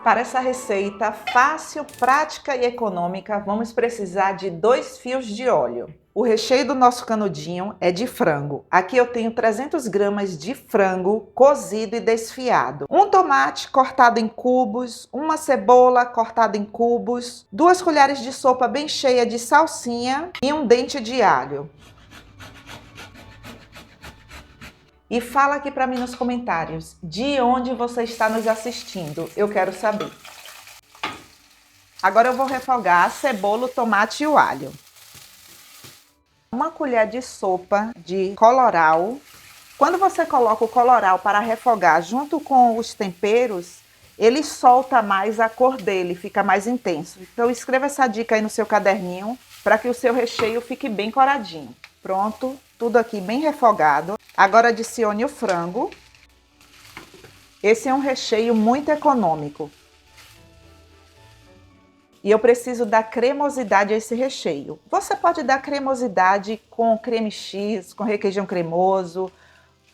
Para essa receita fácil, prática e econômica, vamos precisar de 2 fios de óleo. O recheio do nosso canudinho é de frango. Aqui eu tenho 300 gramas de frango cozido e desfiado. Um tomate cortado em cubos, uma cebola cortada em cubos, 2 colheres de sopa bem cheia de salsinha e um dente de alho. E fala aqui para mim nos comentários de onde você está nos assistindo. Eu quero saber. Agora eu vou refogar a cebola, o tomate e o alho. Uma colher de sopa de colorau. Quando você coloca o colorau para refogar junto com os temperos, ele solta mais a cor dele, fica mais intenso. Então escreva essa dica aí no seu caderninho para que o seu recheio fique bem coradinho. Pronto, tudo aqui bem refogado. Agora adicione o frango. Esse é um recheio muito econômico. E eu preciso dar cremosidade a esse recheio. Você pode dar cremosidade com creme X, com requeijão cremoso,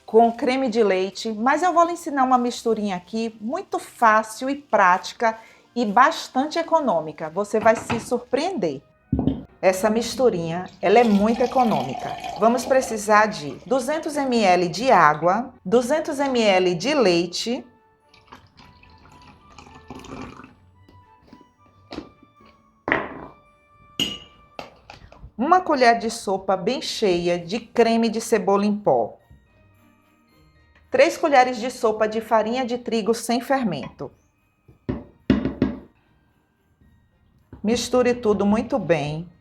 com creme de leite, mas eu vou lhe ensinar uma misturinha aqui muito fácil e prática e bastante econômica. Você vai se surpreender. Essa misturinha, ela é muito econômica. Vamos precisar de 200 ml de água, 200 ml de leite, uma colher de sopa bem cheia de creme de cebola em pó, 3 colheres de sopa de farinha de trigo sem fermento. Misture tudo muito bem.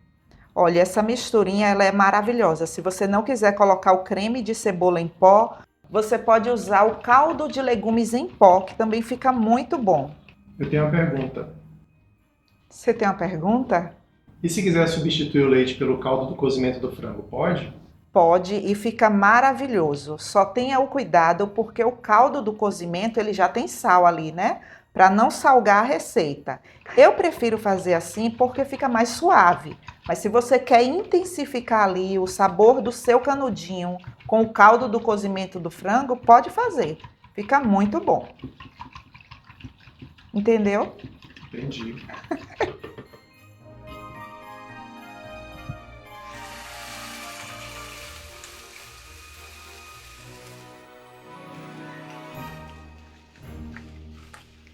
Olha, essa misturinha ela é maravilhosa. Se você não quiser colocar o creme de cebola em pó, você pode usar o caldo de legumes em pó, que também fica muito bom. Eu tenho uma pergunta. Você tem uma pergunta? E se quiser substituir o leite pelo caldo do cozimento do frango, pode? Pode e fica maravilhoso. Só tenha o cuidado porque o caldo do cozimento ele já tem sal ali, né? Para não salgar a receita. Eu prefiro fazer assim porque fica mais suave. Mas se você quer intensificar ali o sabor do seu canudinho com o caldo do cozimento do frango, pode fazer. Fica muito bom. Entendeu? Entendi.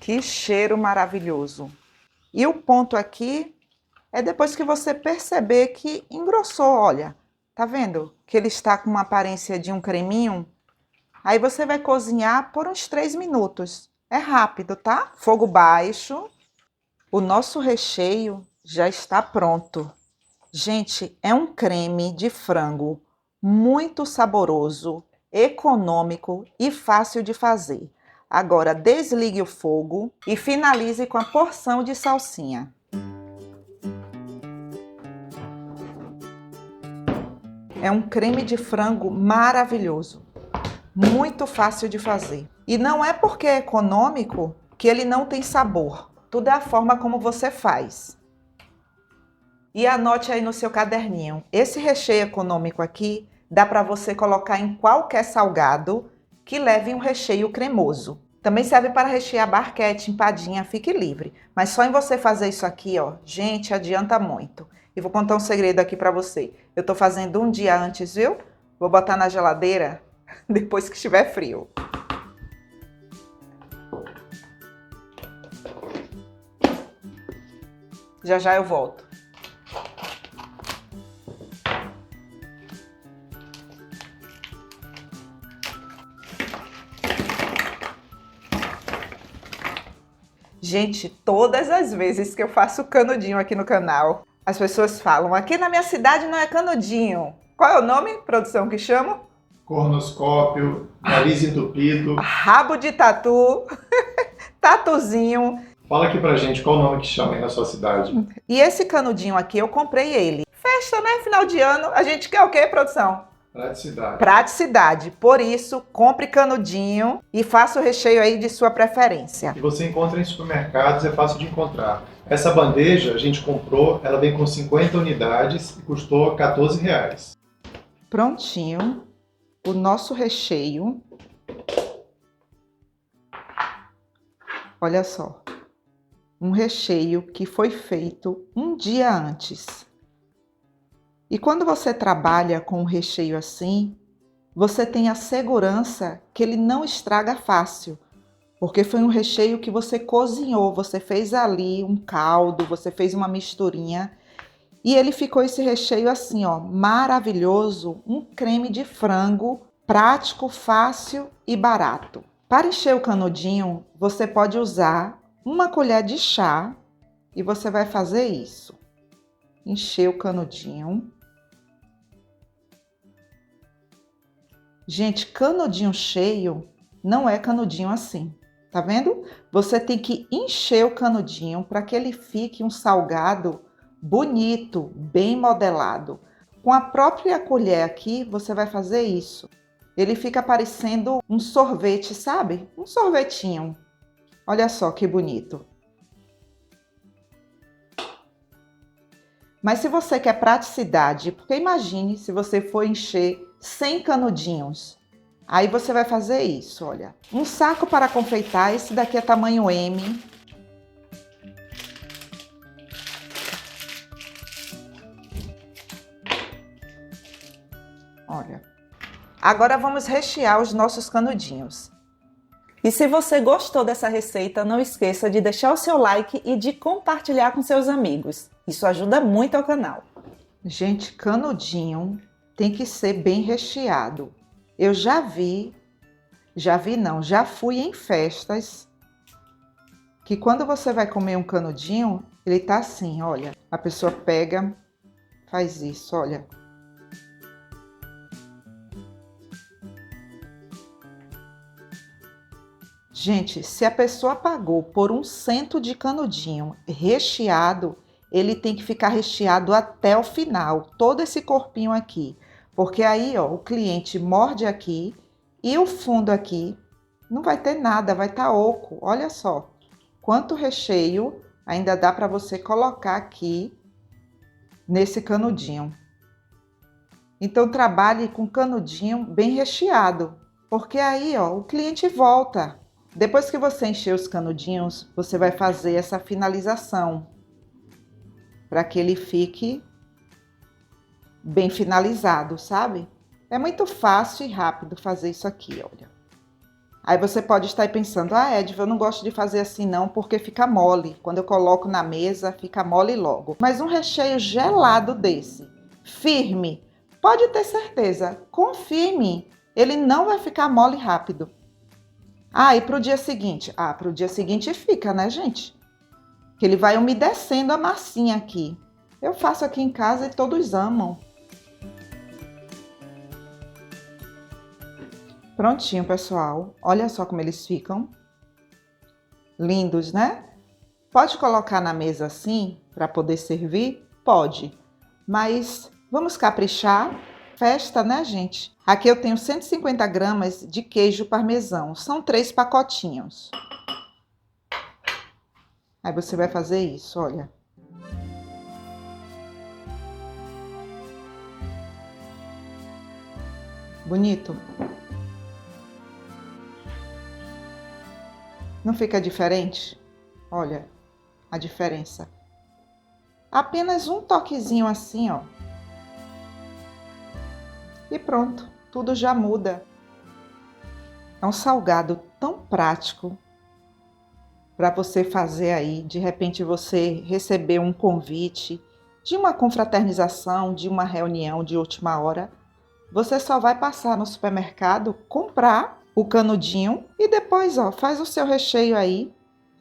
Que cheiro maravilhoso! E o ponto aqui é depois que você perceber que engrossou, olha. Tá vendo? Que ele está com uma aparência de um creminho. Aí você vai cozinhar por uns 3 minutos. É rápido, tá? Fogo baixo. O nosso recheio já está pronto. Gente, é um creme de frango muito saboroso, econômico e fácil de fazer. Agora desligue o fogo e finalize com a porção de salsinha. É um creme de frango maravilhoso, muito fácil de fazer. E não é porque é econômico que ele não tem sabor. Tudo é a forma como você faz. E anote aí no seu caderninho. Esse recheio econômico aqui dá para você colocar em qualquer salgado que leve um recheio cremoso. Também serve para rechear barquete, empadinha, fique livre. Mas só em você fazer isso aqui, ó, gente, adianta muito. E vou contar um segredo aqui para você. Eu tô fazendo um dia antes, viu? Vou botar na geladeira depois que estiver frio. Já já eu volto. Gente, todas as vezes que eu faço canudinho aqui no canal, as pessoas falam, aqui na minha cidade não é canudinho. Qual é o nome, produção, que chama? Cornoscópio, nariz entupido. Rabo de tatu, tatuzinho. Fala aqui pra gente qual o nome que chama aí na sua cidade. E esse canudinho aqui, eu comprei ele. Festa, né? Final de ano, a gente quer o quê, produção? Praticidade. Praticidade. Por isso, compre canudinho e faça o recheio aí de sua preferência. E você encontra em supermercados, é fácil de encontrar. Essa bandeja a gente comprou, ela vem com 50 unidades e custou R$14. Prontinho. O nosso recheio. Olha só. um recheio que foi feito um dia antes. E quando você trabalha com um recheio assim, você tem a segurança que ele não estraga fácil, porque foi um recheio que você cozinhou, você fez ali um caldo, você fez uma misturinha e ele ficou esse recheio assim, ó, maravilhoso, um creme de frango, prático, fácil e barato. Para encher o canudinho, você pode usar uma colher de chá e você vai fazer isso. Encher o canudinho. Gente, canudinho cheio não é canudinho assim, tá vendo? Você tem que encher o canudinho para que ele fique um salgado bonito, bem modelado. Com a própria colher aqui, você vai fazer isso. Ele fica parecendo um sorvete, sabe? Um sorvetinho. Olha só que bonito. Mas se você quer praticidade, porque imagine se você for encher 100 canudinhos. Aí você vai fazer isso, olha. Um saco para confeitar, esse daqui é tamanho M. Olha. Agora vamos rechear os nossos canudinhos. E se você gostou dessa receita, não esqueça de deixar o seu like e de compartilhar com seus amigos. Isso ajuda muito ao canal. Gente, canudinho tem que ser bem recheado. Eu já fui em festas que quando você vai comer um canudinho, ele tá assim, olha. A pessoa pega, faz isso, olha. Gente, se a pessoa pagou por um cento de canudinho recheado, ele tem que ficar recheado até o final, todo esse corpinho aqui. Porque aí, ó, o cliente morde aqui e o fundo aqui não vai ter nada, vai estar oco. Olha só, quanto recheio ainda dá para você colocar aqui nesse canudinho. Então, trabalhe com canudinho bem recheado, porque aí, ó, o cliente volta. Depois que você encher os canudinhos, você vai fazer essa finalização para que ele fique bem finalizado, sabe? É muito fácil e rápido fazer isso aqui, olha. Aí você pode estar aí pensando, Edva, eu não gosto de fazer assim não, porque fica mole. Quando eu coloco na mesa, fica mole logo. Mas um recheio gelado desse, firme, pode ter certeza, confie em mim, ele não vai ficar mole rápido. E pro dia seguinte? Pro dia seguinte fica, né, gente? Que ele vai umedecendo a massinha aqui. Eu faço aqui em casa e todos amam. Prontinho, pessoal. Olha só como eles ficam. Lindos, né? Pode colocar na mesa assim, para poder servir? Pode. Mas vamos caprichar? Festa, né, gente? Aqui eu tenho 150 gramas de queijo parmesão. São 3 pacotinhos. Aí você vai fazer isso, olha. Bonito? Não fica diferente? Olha a diferença. Apenas um toquezinho assim, ó. E pronto, tudo já muda. É um salgado tão prático para você fazer aí. De repente você receber um convite de uma confraternização, de uma reunião de última hora. Você só vai passar no supermercado, comprar o canudinho e depois, ó, faz o seu recheio aí.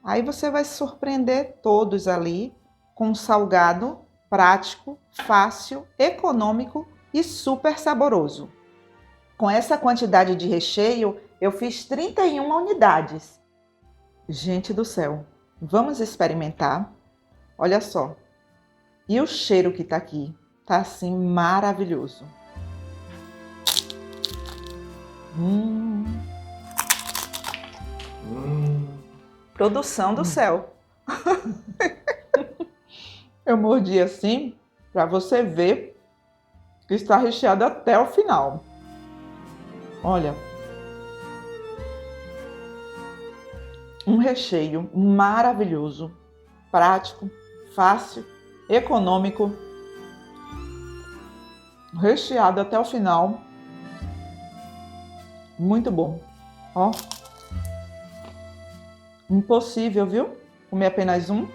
Aí você vai se surpreender todos ali com um salgado prático, fácil, econômico e super saboroso. Com essa quantidade de recheio, eu fiz 31 unidades. Gente do céu, vamos experimentar? Olha só. E o cheiro que tá aqui, tá assim maravilhoso. Produção do céu. Eu mordi assim para você ver que está recheado até o final. Olha. Um recheio maravilhoso, prático, fácil, econômico, recheado até o final. Muito bom. Ó. Impossível, viu? Comer apenas um.